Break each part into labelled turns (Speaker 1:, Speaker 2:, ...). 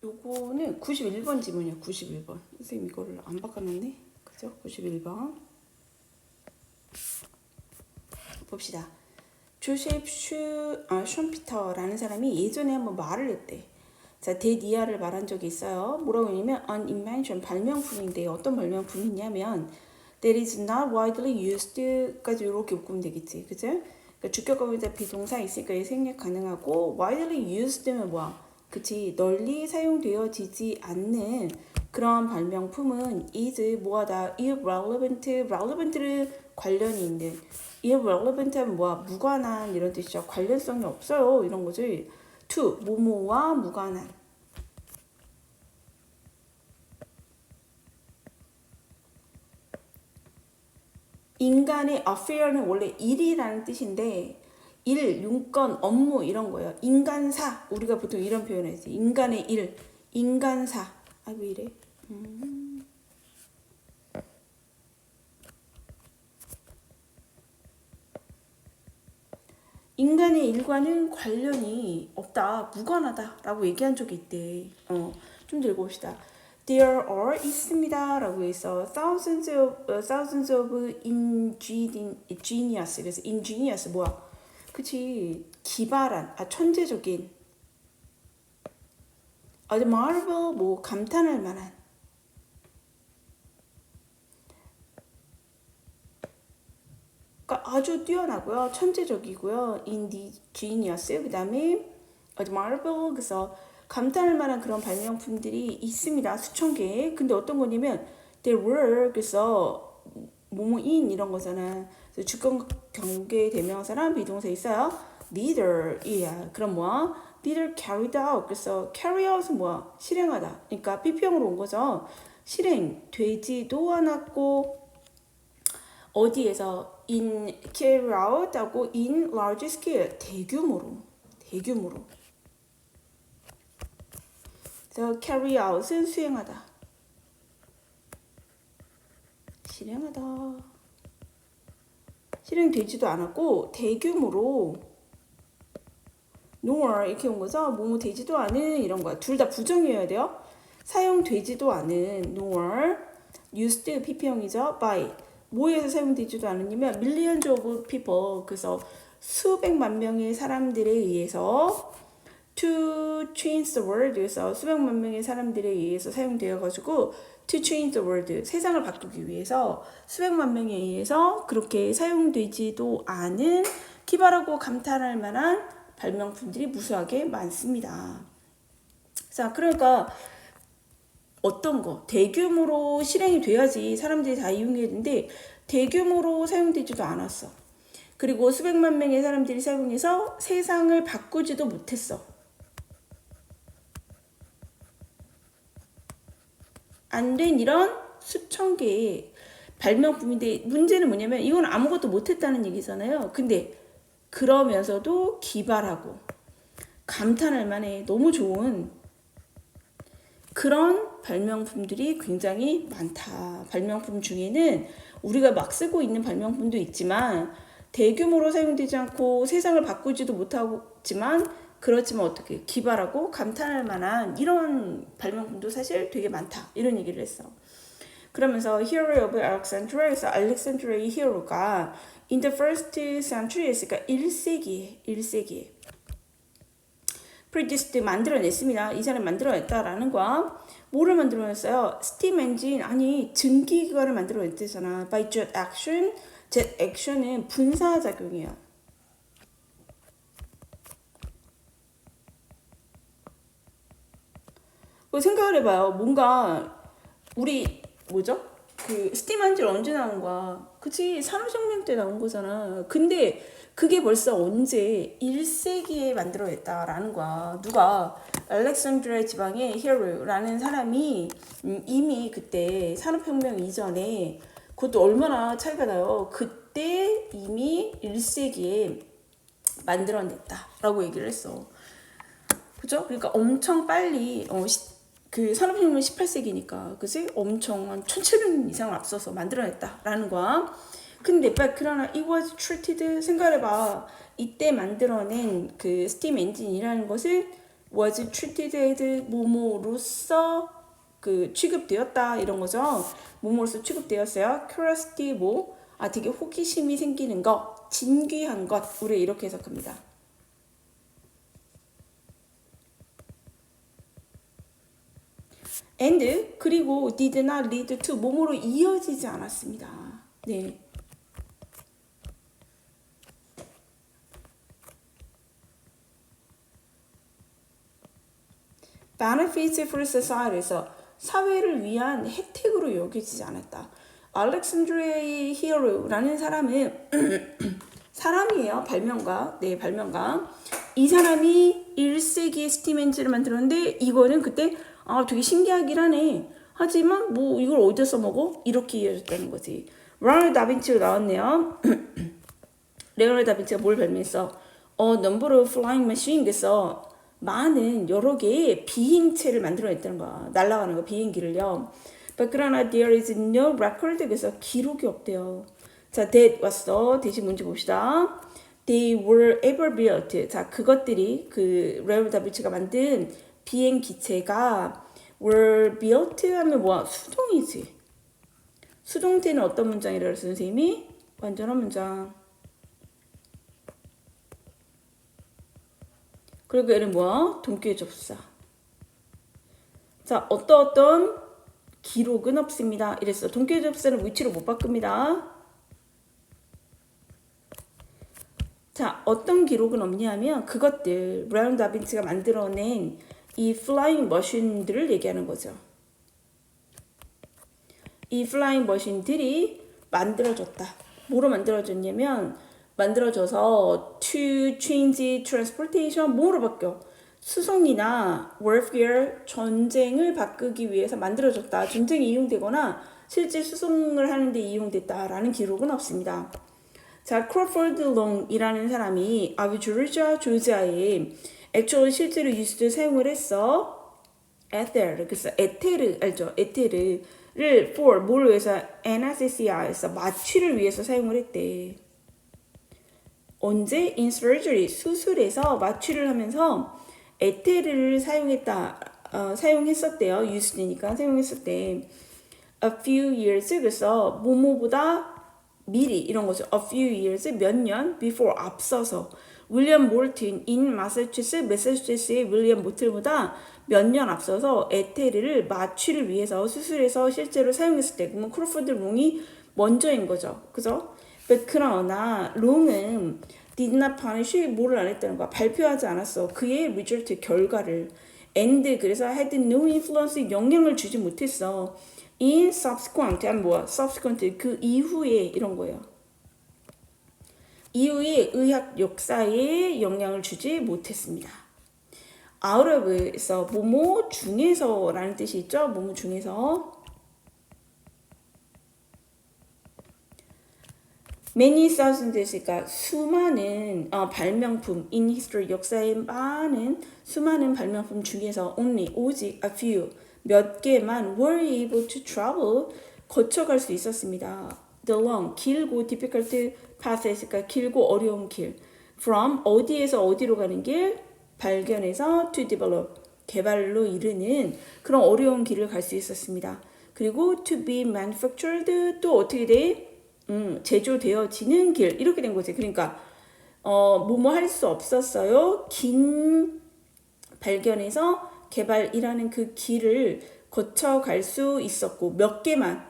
Speaker 1: 요거는 91번 지문이야. 91번. 선생님 이거를 안 바꿨는데. 그죠? 91번. 봅시다. 조셉 숀피터라는 사람이 예전에 한번 말을 했대. 자, 데디아를 말한 적이 있어요. 뭐라고 했냐면 an invention, 발명품인데 어떤 발명품이냐면 that is not widely used까지 이렇게 묶으면 되겠지. 그죠? 그러니까 주격과거자 비동사 있으니까 생략 가능하고 widely used면 뭐야? 그치, 널리 사용되어지지 않는 그런 발명품은 is 뭐하다? irrelevant, relevant를 관련이 있는 irrelevant 하면 뭐야? 무관한 이런 뜻이죠. 관련성이 없어요. 이런 거지. to, 뭐뭐와 무관한. 인간의 affair는 원래 일이라는 뜻인데 일, 용건, 업무 이런 거예요. 인간사. 우리가 보통 이런 표현을 하지. 인간의 일, 인간사. 아, 왜 이래? 인간의 일과는 관련이 없다, 무관하다라고 얘기한 적이 있대. 좀 더 읽어봅시다. There are 있습니다 라고 해서 thousands of ingenious. 그래서 ingenious 뭐야? 그치, 기발한, 천재적인, admirable 뭐 감탄할 만한, 그러니까 아주 뛰어나고요, 천재적이고요, ingenious, 그 다음에 admirable, 그래서 감탄할 만한 그런 발명품들이 있습니다. 수천 개. 근데 어떤 거냐면 there were, 그래서 뭐뭐인 이런 거잖아. 그래서 주격 경계 대명사랑 비동사 있어요. neither, 이야. 그럼 뭐야? neither carried out. 그래서 carry out은 뭐야? 실행하다. 그러니까 PP형으로 온 거죠. 실행되지도 않았고 어디에서 in carry out 하고 in large scale, 대규모로. 그래서 carry out은 수행하다, 실행하다. 실행되지도 않았고 대규모로 nor 이렇게 온 거죠. 뭐뭐 되지도 않은 이런 거야. 둘 다 부정이어야 돼요. 사용되지도 않은 nor used PP형이죠. by 뭐에서 사용되지도 않으냐면 millions of people, 그래서 수백만 명의 사람들에 의해서 to change the world, 그래서 수백만 명의 사람들에 의해서 사용되어 가지고 to change the world, 세상을 바꾸기 위해서 수백만 명에 의해서 그렇게 사용되지도 않은 기발하고 감탄할 만한 발명품들이 무수하게 많습니다. 자, 그러니까 어떤 거 대규모로 실행이 돼야지 사람들이 다 이용해야 되는데 대규모로 사용되지도 않았어. 그리고 수백만 명의 사람들이 사용해서 세상을 바꾸지도 못했어. 안 된 이런 수천 개의 발명품인데 문제는 뭐냐면 이건 아무것도 못했다는 얘기잖아요. 근데 그러면서도 기발하고 감탄할 만해 너무 좋은 그런 발명품들이 굉장히 많다. 발명품 중에는 우리가 막 쓰고 있는 발명품도 있지만 대규모로 사용되지 않고 세상을 바꾸지도 못하지만 그렇지만 어떻게 기발하고 감탄할 만한 이런 발명품도 사실 되게 많다. 이런 얘기를 했어. 그러면서 Hero of Alexandria에서 알렉산드리아의 히어로가 in the first century, 그러니까 1세기에 produced 만들어냈습니다. 이 사람이 만들어냈다라는 거야. 뭐를 만들어냈어요? 스팀 엔진, 아니 증기기관을 만들어냈대잖아. by jet action. jet action은 분사작용이야. 생각을 해봐요. 뭔가 우리 뭐죠? 그 스팀 엔진 언제 나온 거야? 그치, 산업혁명 때 나온 거잖아. 근데 그게 벌써 언제 1세기에 만들어냈다라는 거야. 누가? 알렉산드리아 지방의 히어로라는 사람이 이미 그때 산업혁명 이전에, 그것도 얼마나 차이가 나요. 그때 이미 1세기에 만들어냈다라고 얘기를 했어. 그죠? 그러니까 엄청 빨리 그 산업혁명 18세기니까 그치? 엄청 한 1700년 이상을 앞서서 만들어냈다라는 거야. 근데 그러나 it was treated, 생각해봐. 이때 만들어낸 그 스팀 엔진이라는 것을 was treated as 뭐뭐로서 그 취급되었다 이런 거죠. 뭐뭐로서 취급되었어요. curiosity 되게 호기심이 생기는 것, 진귀한 것 우리 이렇게 해석합니다. and 그리고 did not lead to 뭐뭐로 이어지지 않았습니다. 네. benefits for society에서 사회를 위한 혜택으로 여겨지지 않았다. 알렉산드리아의 히어로라는 사람은 사람이에요. 발명가. 네, 발명가. 이 사람이 1세기에 스팀 엔진을 만들었는데 이거는 그때 되게 신기하긴 하네. 하지만 뭐 이걸 어디다 써먹어? 이렇게 이어졌다는 거지. 레오나르도 다빈치가 나왔네요. 레오나르도 다빈치가 뭘 발명했어? number of flying machine 그래서 많은 여러 개의 비행체를 만들어냈다는 거야. 날아가는 거 비행기를요. But 그러나 there is no record 그래서 기록이 없대요. 자, that 왔어. 대신 문제 봅시다. They were ever built. 자, 그것들이 그 레오나르도 다빈치가 만든 비행 기체가 were built 하면 뭐야? 수동이지. 수동태는 어떤 문장이라고 했어, 선생님이? 완전한 문장. 그리고 얘는 뭐야? 동기의 접사. 자, 어떤 기록은 없습니다. 이랬어. 동기의 접사는 위치로 못 바꿉니다. 자, 어떤 기록은 없냐면 그것들 레오나르도 다빈치가 만들어낸 이 플라잉 머신들을 얘기하는 거죠. 이 플라잉 머신들이 만들어졌다. 뭐로 만들어졌냐면 만들어져서 to change transportation 뭐로 바뀌어? 수송이나 warfare 전쟁을 바꾸기 위해서 만들어졌다. 전쟁에 이용되거나 실제 수송을 하는데 이용됐다라는 기록은 없습니다. 자, 크로포드 롱이라는 사람이 조지아에 actually 실제로 used 사용을 했어. 에테르 그래서 에테르 알죠? 에테르를 for 뭘 위해서 anesthesia에서 마취를 위해서 사용을 했대. 언제? in surgery 수술에서 마취를 하면서 에테르를 사용했었대요. used니까 사용했었대. a few years 그래서 뭐뭐보다 미리 이런 거죠. a few years 몇 년 before 앞서서 윌리엄 몰튼 in 매사추세츠의 윌리엄 몰튼보다 몇 년 앞서서 에테르를 마취를 위해서 수술에서 실제로 사용했을 때 그러면 크로포드 롱이 먼저인 거죠. 그죠? 그러나 롱은 did not punish 뭐를 안 했다는 거야. 발표하지 않았어. 그의 result 결과를 and 그래서 had no influence 영향을 주지 못했어. in subsequent 뭐야? subsequent 그 이후에 이런 거예요. 이후에 의학 역사에 영향을 주지 못했습니다. out of에서 뭐뭐 중에서라는 뜻이 있죠. 뭐뭐 중에서 many thousands니까 수많은 발명품 in history 역사에 많은 수많은 발명품 중에서 only 오직 a few 몇 개만 were able to travel 거쳐갈 수 있었습니다. the long 길고 difficult paths가 길고 어려운 길 from 어디에서 어디로 가는 길 발견해서 to develop 개발로 이르는 그런 어려운 길을 갈 수 있었습니다. 그리고 to be manufactured 또 어떻게 돼? 제조되어지는 길 이렇게 된 거지. 그러니까 뭐뭐 할 수 없었어요. 긴 발견에서 개발이라는 그 길을 거쳐갈 수 있었고 몇 개만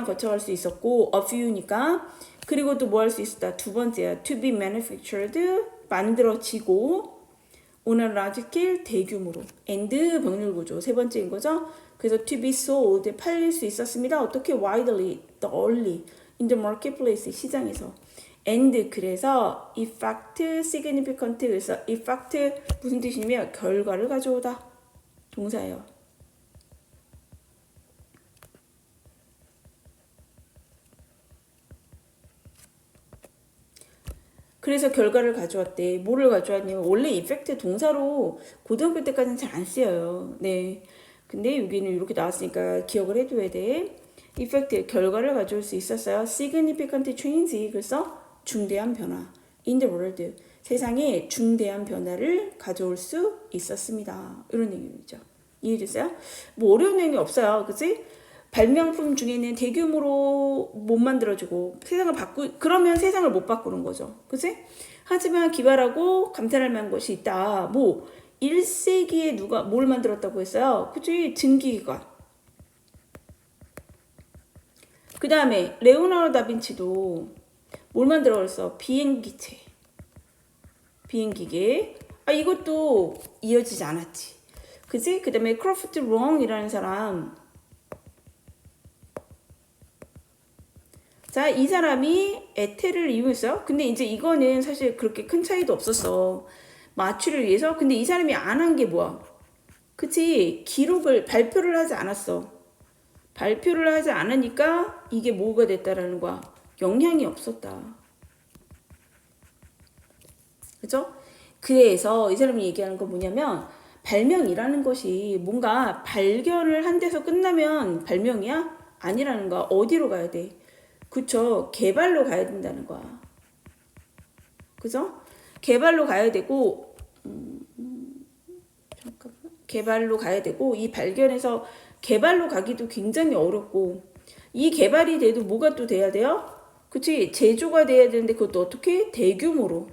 Speaker 1: 거쳐갈 수 있었고 a few니까 그리고 또 뭐 할 수 있었다. 두 번째야 to be manufactured 만들어지고 on a large scale 대규모로 and 병렬 구조 세 번째인 거죠. 그래서 to be sold 팔릴 수 있었습니다. 어떻게 widely 널리 in the marketplace 시장에서 and 그래서 effect significant 그래서 effect 무슨 뜻이냐면 결과를 가져오다 동사예요. 그래서 결과를 가져왔대. 뭐를 가져왔냐면 원래 effect 동사로 고등학교 때까지는 잘 안 쓰여요. 네. 근데 여기는 이렇게 나왔으니까 기억을 해둬야 돼. effect 결과를 가져올 수 있었어요. significant change 그래서 중대한 변화 in the world 세상에 중대한 변화를 가져올 수 있었습니다. 이런 내용이죠. 이해됐어요? 뭐 어려운 내용이 없어요. 그치? 발명품 중에는 대규모로 못 만들어주고 세상을 그러면 세상을 못 바꾸는 거죠. 그치? 하지만 기발하고 감탄할 만한 것이 있다. 뭐 1세기에 누가 뭘 만들었다고 했어요? 그치? 증기기관. 그 다음에 레오나르도 다빈치도 뭘 만들었어? 비행기체. 비행기계. 이것도 이어지지 않았지. 그치? 그 다음에 크로프트 롱이라는 사람. 자, 이 사람이 에테르를 이용했어요. 근데 이제 이거는 사실 그렇게 큰 차이도 없었어. 마취를 위해서. 근데 이 사람이 안 한 게 뭐야? 그치? 발표를 하지 않았어. 발표를 하지 않으니까 이게 뭐가 됐다라는 거야. 영향이 없었다. 그죠? 그래서 이 사람이 얘기하는 건 뭐냐면 발명이라는 것이 뭔가 발견을 한 데서 끝나면 발명이야? 아니라는 거야. 어디로 가야 돼? 그쵸? 개발로 가야 된다는 거야. 그죠? 개발로 가야 되고 잠깐만. 개발로 가야 되고 이 발견에서 개발로 가기도 굉장히 어렵고 이 개발이 돼도 뭐가 또 돼야 돼요? 그치? 제조가 돼야 되는데 그것도 어떻게? 대규모로.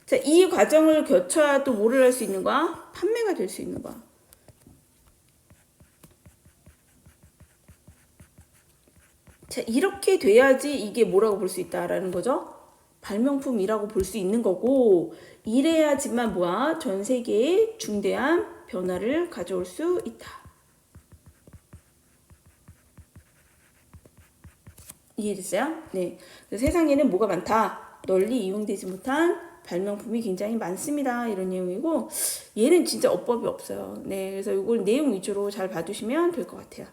Speaker 1: 자, 이 과정을 거쳐야 또 뭐를 할 수 있는 거야? 판매가 될 수 있는 거야. 자, 이렇게 돼야지 이게 뭐라고 볼 수 있다라는 거죠? 발명품이라고 볼 수 있는 거고, 이래야지만 뭐야? 전 세계에 중대한 변화를 가져올 수 있다. 이해됐어요? 네. 세상에는 뭐가 많다? 널리 이용되지 못한 발명품이 굉장히 많습니다. 이런 내용이고, 얘는 진짜 어법이 없어요. 네. 그래서 이걸 내용 위주로 잘 봐두시면 될 것 같아요.